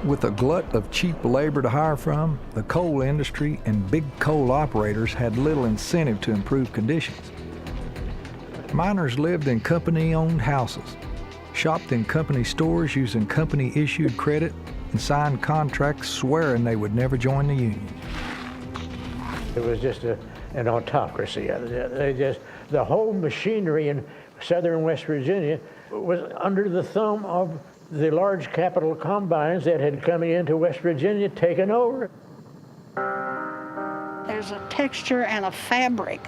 With a glut of cheap labor to hire from, the coal industry and big coal operators had little incentive to improve conditions. Miners lived in company-owned houses, shopped in company stores using company-issued credit, and signed contracts swearing they would never join the union. It was just an autocracy. The whole machinery in southern West Virginia was under the thumb of the large capital combines that had come into West Virginia, taken over. There's a texture and a fabric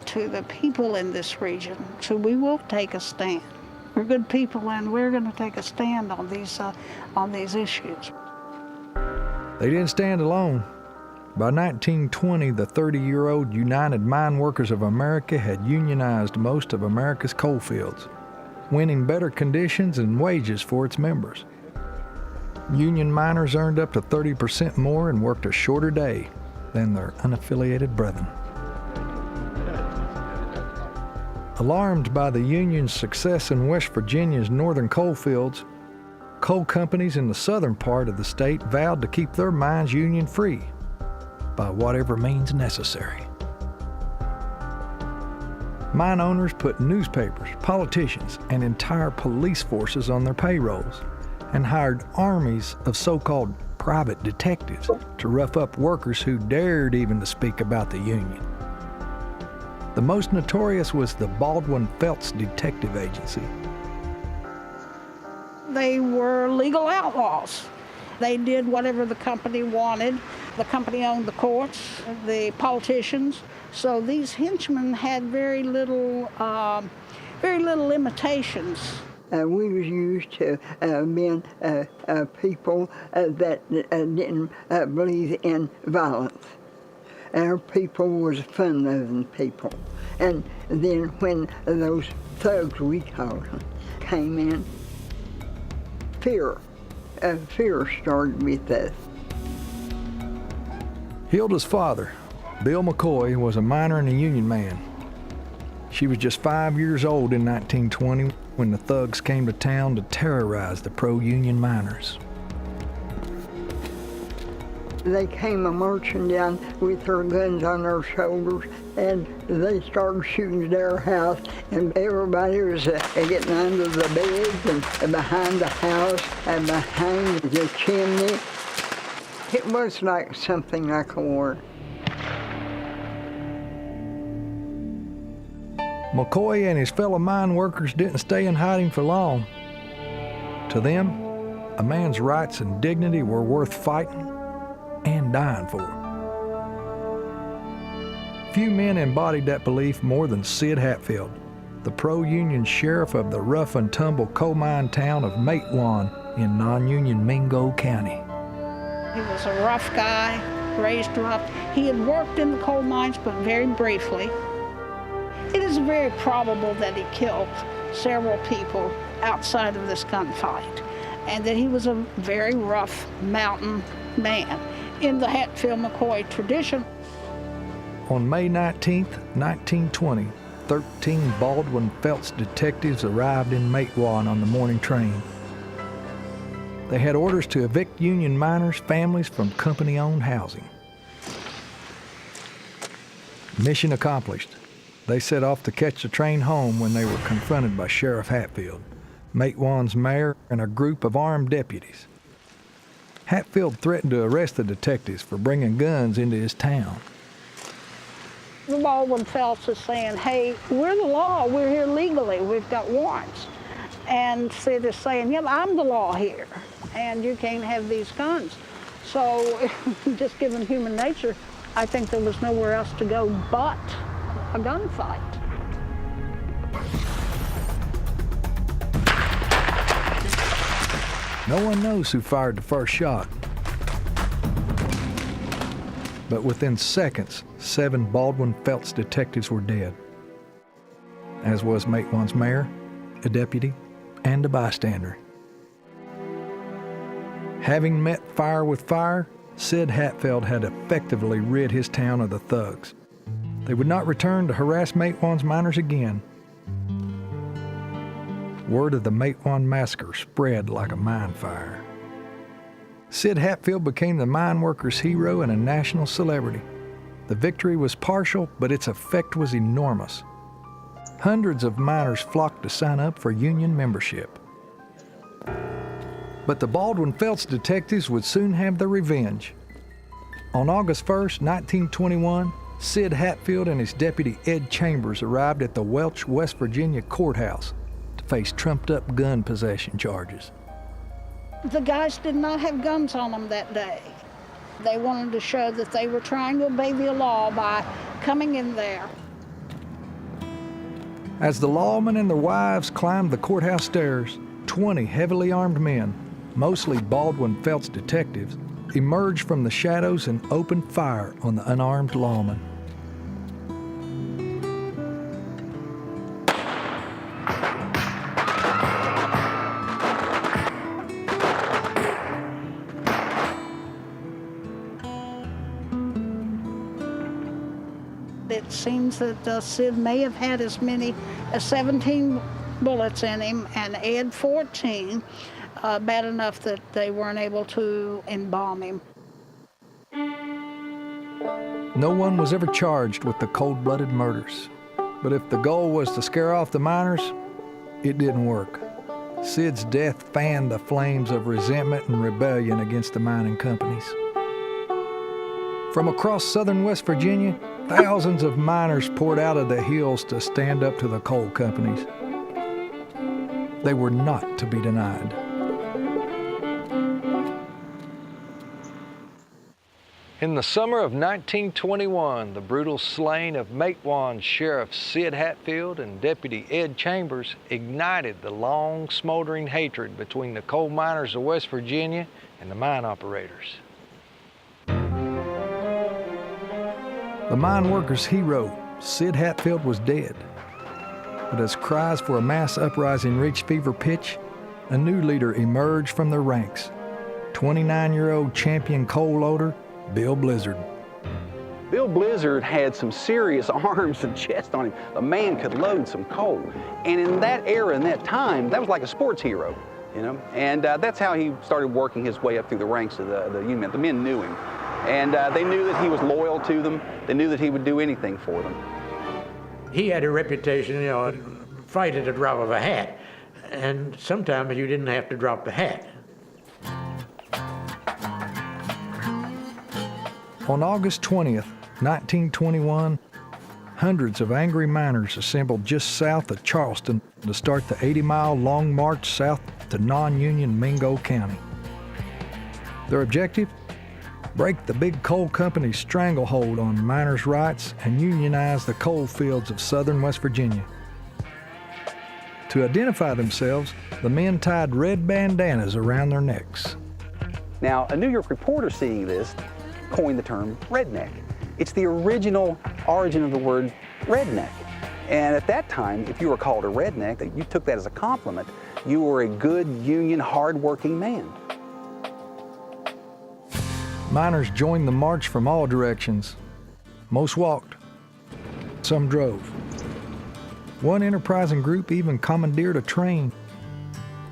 to the people in this region, so we will take a stand. We're good people, and we're going to take a stand on these issues. They didn't stand alone. By 1920, the 30-year-old United Mine Workers of America had unionized most of America's coal fields, winning better conditions and wages for its members. Union miners earned up to 30% more and worked a shorter day than their unaffiliated brethren. Alarmed by the union's success in West Virginia's northern coal fields, coal companies in the southern part of the state vowed to keep their mines union-free by whatever means necessary. Mine owners put newspapers, politicians, and entire police forces on their payrolls and hired armies of so-called private detectives to rough up workers who dared even to speak about the union. The most notorious was the Baldwin Felts Detective Agency. They were legal outlaws. They did whatever the company wanted. The company owned the courts, the politicians. So these henchmen had very little limitations. We was used to being people that didn't believe in violence. Our people was fun-loving people. And then when those thugs, we called them, came in, fear started with us. Hilda's father, Bill McCoy, was a miner and a union man. She was just 5 years old in 1920 when the thugs came to town to terrorize the pro-union miners. They came marching down with their guns on their shoulders, and they started shooting their house, and everybody was getting under the beds and behind the house and behind the chimney. It was like something like a war. McCoy and his fellow mine workers didn't stay in hiding for long. To them, a man's rights and dignity were worth fighting and dying for. Few men embodied that belief more than Sid Hatfield, the pro-union sheriff of the rough and tumble coal mine town of Matewan in non-union Mingo County. He was a rough guy, raised rough. He had worked in the coal mines, but very briefly. It is very probable that he killed several people outside of this gunfight, and that he was a very rough mountain man in the Hatfield-McCoy tradition. On May 19, 1920, 13 Baldwin Felts detectives arrived in Matewan on the morning train. They had orders to evict union miners' families from company-owned housing. Mission accomplished. They set off to catch the train home when they were confronted by Sheriff Hatfield, Matewan's mayor, and a group of armed deputies. Hatfield threatened to arrest the detectives for bringing guns into his town. The Baldwin Felts is saying, hey, we're the law, we're here legally, we've got warrants. And Sid is saying, yeah, I'm the law here, and you can't have these guns. So just given human nature, I think there was nowhere else to go but a gunfight. No one knows who fired the first shot. But within seconds, 7 Baldwin Felts detectives were dead, as was Matewan's mayor, a deputy, and a bystander. Having met fire with fire, Sid Hatfield had effectively rid his town of the thugs. They would not return to harass Matewan's miners again. Word of the Matewan massacre spread like a mine fire. Sid Hatfield became the mine workers' hero and a national celebrity. The victory was partial, but its effect was enormous. Hundreds of miners flocked to sign up for union membership. But the Baldwin Felts detectives would soon have their revenge. On August 1st, 1921, Sid Hatfield and his deputy Ed Chambers arrived at the Welch, West Virginia courthouse to face trumped-up gun possession charges. The guys did not have guns on them that day. They wanted to show that they were trying to obey the law by coming in there. As the lawmen and their wives climbed the courthouse stairs, 20 heavily armed men, mostly Baldwin Felts detectives, emerged from the shadows and opened fire on the unarmed lawmen. It seems that Sid may have had as many as 17 bullets in him, and Ed 14, bad enough that they weren't able to embalm him. No one was ever charged with the cold-blooded murders. But if the goal was to scare off the miners, it didn't work. Sid's death fanned the flames of resentment and rebellion against the mining companies. From across southern West Virginia, thousands of miners poured out of the hills to stand up to the coal companies. They were not to be denied. In the summer of 1921, the brutal slaying of Matewan Sheriff Sid Hatfield and Deputy Ed Chambers ignited the long smoldering hatred between the coal miners of West Virginia and the mine operators. The mine workers' hero, Sid Hatfield, was dead. But as cries for a mass uprising reached fever pitch, a new leader emerged from their ranks, 29-year-old champion coal loader, Bill Blizzard. Bill Blizzard had some serious arms and chest on him. The man could load some coal. And in that era, in that time, that was like a sports hero, you know? And that's how he started working his way up through the ranks of the union. The men knew him. And they knew that he was loyal to them. They knew that he would do anything for them. He had a reputation, you know, fight at the drop of a hat. And sometimes you didn't have to drop the hat. On August 20th, 1921, hundreds of angry miners assembled just south of Charleston to start the 80-mile long march south to non-union Mingo County. Their objective? Break the big coal company's stranglehold on miners' rights and unionize the coal fields of southern West Virginia. To identify themselves, the men tied red bandanas around their necks. Now, a New York reporter seeing this coined the term redneck. It's the original origin of the word redneck. And at that time, if you were called a redneck, you took that as a compliment. You were a good union, hard-working man. Miners joined the march from all directions. Most walked. Some drove. One enterprising group even commandeered a train.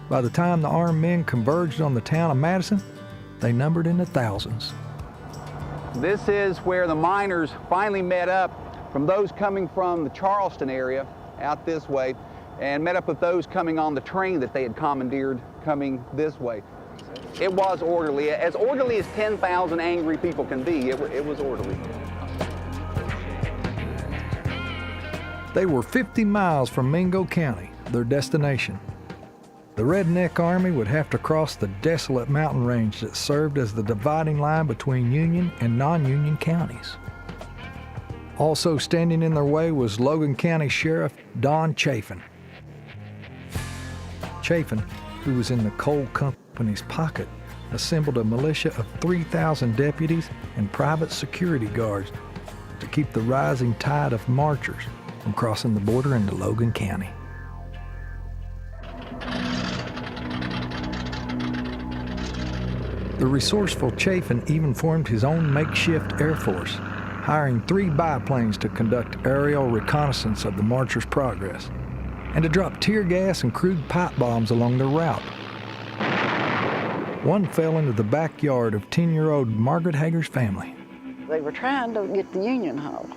By the time the armed men converged on the town of Madison, they numbered in the thousands. This is where the miners finally met up from those coming from the Charleston area out this way, and met up with those coming on the train that they had commandeered coming this way. It was orderly as 10,000 angry people can be. It was orderly. They were 50 miles from Mingo County, their destination. The Redneck Army would have to cross the desolate mountain range that served as the dividing line between Union and non-Union counties. Also standing in their way was Logan County Sheriff Don Chafin. Chafin, who was in the coal company's pocket, assembled a militia of 3,000 deputies and private security guards to keep the rising tide of marchers from crossing the border into Logan County. The resourceful Chafin even formed his own makeshift Air Force, hiring 3 biplanes to conduct aerial reconnaissance of the marchers' progress, and to drop tear gas and crude pipe bombs along their route. One fell into the backyard of 10-year-old Margaret Hager's family. They were trying to get the Union Hall.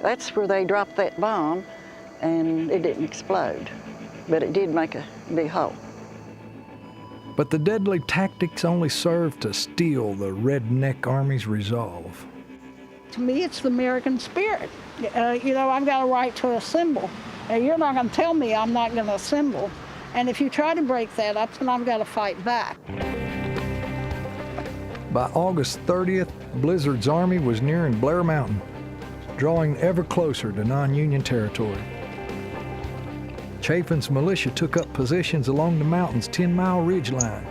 That's where they dropped that bomb, and it didn't explode, but it did make a big hole. But the deadly tactics only served to steel the Redneck Army's resolve. To me, it's the American spirit. You know, I've got a right to assemble. You're not going to tell me I'm not going to assemble. And if you try to break that up, then I've got to fight back. By August 30th, Blizzard's army was nearing Blair Mountain, drawing ever closer to non-Union territory. Chaffin's militia took up positions along the mountain's 10-mile ridge line,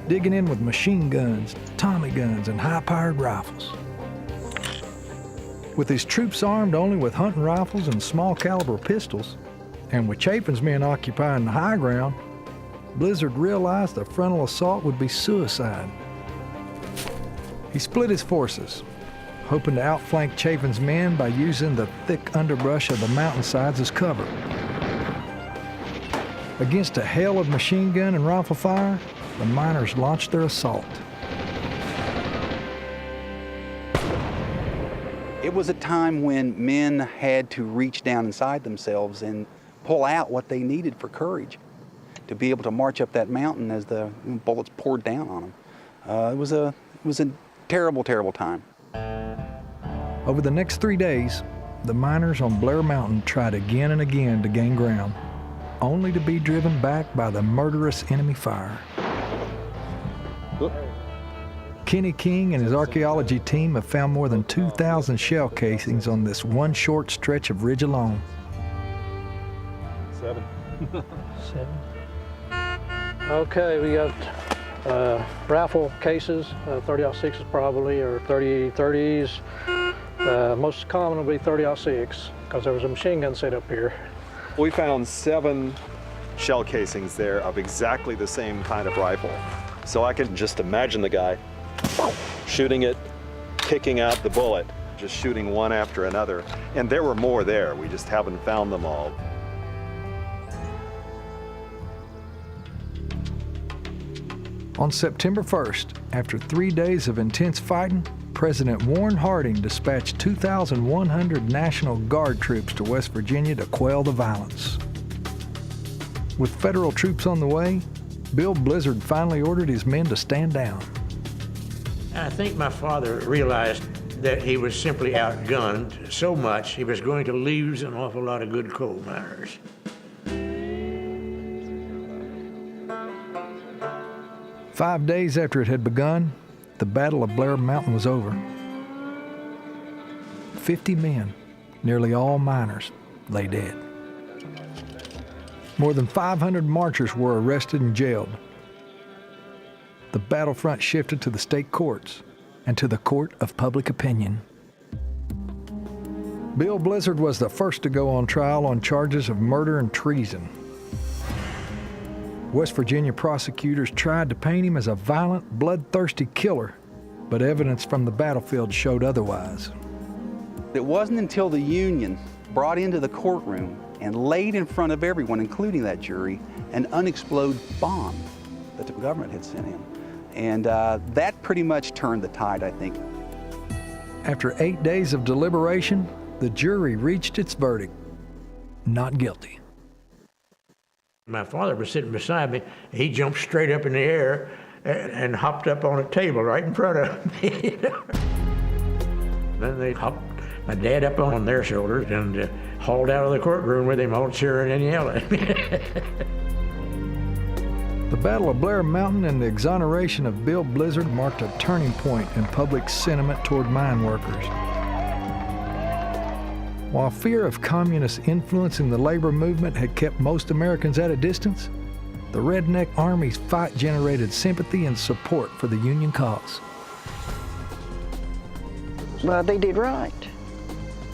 digging in with machine guns, Tommy guns, and high-powered rifles. With his troops armed only with hunting rifles and small-caliber pistols, and with Chaffin's men occupying the high ground, Blizzard realized a frontal assault would be suicide. He split his forces, hoping to outflank Chaffin's men by using the thick underbrush of the mountainsides as cover. Against a hail of machine gun and rifle fire, the miners launched their assault. It was a time when men had to reach down inside themselves and pull out what they needed for courage to be able to march up that mountain as the bullets poured down on them. It was a terrible, terrible time. Over the next 3 days, the miners on Blair Mountain tried again and again to gain ground, only to be driven back by the murderous enemy fire. Kenny King and his archaeology team have found more than 2,000 shell casings on this one short stretch of ridge alone. 7. Okay, we got rifle cases, 30-06s probably, or 30-30s. Most common will be 30-06, because there was a machine gun set up here. We found 7 shell casings there of exactly the same kind of rifle. So I can just imagine the guy shooting it, kicking out the bullet, just shooting one after another. And there were more there, we just haven't found them all. On September 1st, after 3 days of intense fighting, President Warren Harding dispatched 2,100 National Guard troops to West Virginia to quell the violence. With federal troops on the way, Bill Blizzard finally ordered his men to stand down. I think my father realized that he was simply outgunned so much he was going to lose an awful lot of good coal miners. Five days after it had begun, the Battle of Blair Mountain was over. 50 men, nearly all miners, lay dead. More than 500 marchers were arrested and jailed. The battlefront shifted to the state courts and to the court of public opinion. Bill Blizzard was the first to go on trial on charges of murder and treason. West Virginia prosecutors tried to paint him as a violent, bloodthirsty killer, but evidence from the battlefield showed otherwise. It wasn't until the Union brought into the courtroom and laid in front of everyone, including that jury, an unexploded bomb that the government had sent him. And that pretty much turned the tide, I think. After 8 days of deliberation, the jury reached its verdict: not guilty. My father was sitting beside me. He jumped straight up in the air and hopped up on a table right in front of me. Then they hopped my dad up on their shoulders and hauled out of the courtroom with him, all cheering and yelling. The Battle of Blair Mountain and the exoneration of Bill Blizzard marked a turning point in public sentiment toward mine workers. While fear of communist influence in the labor movement had kept most Americans at a distance, the Redneck Army's fight generated sympathy and support for the Union cause. Well, they did right.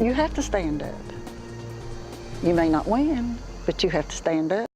You have to stand up. You may not win, but you have to stand up.